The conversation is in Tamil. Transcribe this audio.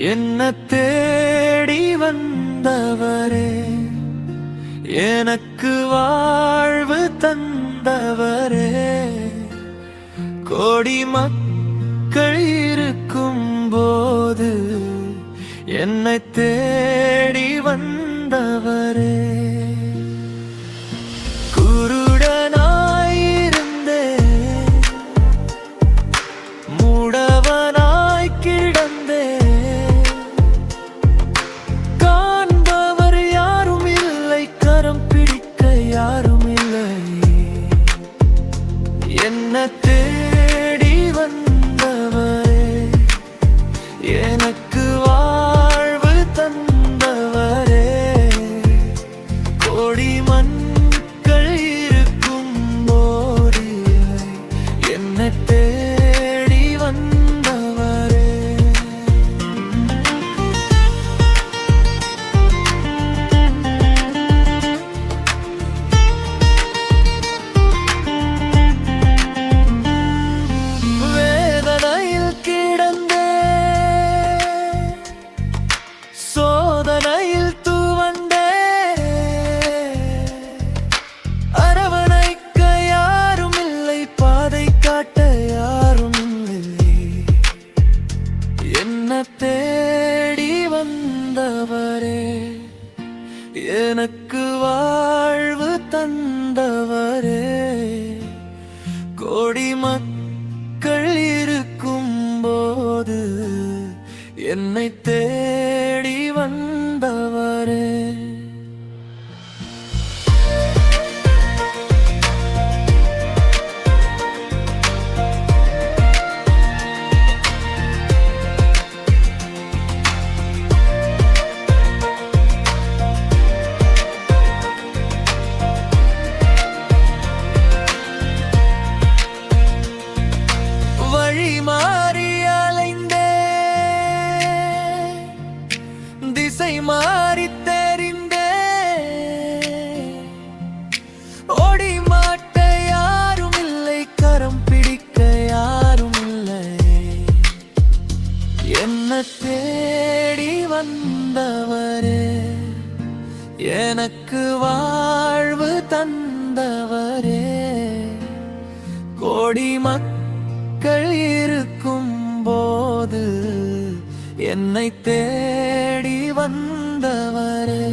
என்ன தேடி வந்தவரே, எனக்கு வாழ்வு தந்தவரே, கோடி மக்கள் இருக்கும் போது என்னை தேடி வந்தவரே. குருடனாயிருந்தே மூடவனாய் கிடந்தே, காண்பவர் யாரும் இல்லை, கரம் பிடிக்க யாரும் இல்லை. என்ன தேடி வந்தவரே, எனக்கு வாழ்வு தந்தவரே, கோடி மக்கள் இருக்கும் போது என்னை தேடி வந்தவரே. வேதனையில் கிடந்தே, சோதனையில் துவண்டே, அரவணைக்க யாரும் இல்லை, பாதை காட்ட யாரும் இல்லை. என்ன தேடி வந்தவரே, எனக்கு வாழ்வு தந்தவரே, கோடி மக்கள் இருக்கும் போது என்னை தேடி வந்தவரே. வழி மாறி அலைந்தே, திசை மாறி தெரிந்தே, ஓடி மாட்ட யாரும் இல்லை, கரம் பிடிக்க யாரும் இல்லை. என்ன தேடி வந்தவரே, எனக்கு வாழ்வு தந்தவரே, கோடி மக்கள் இருக்கும் போது என்னை தேடி வந்தவரே.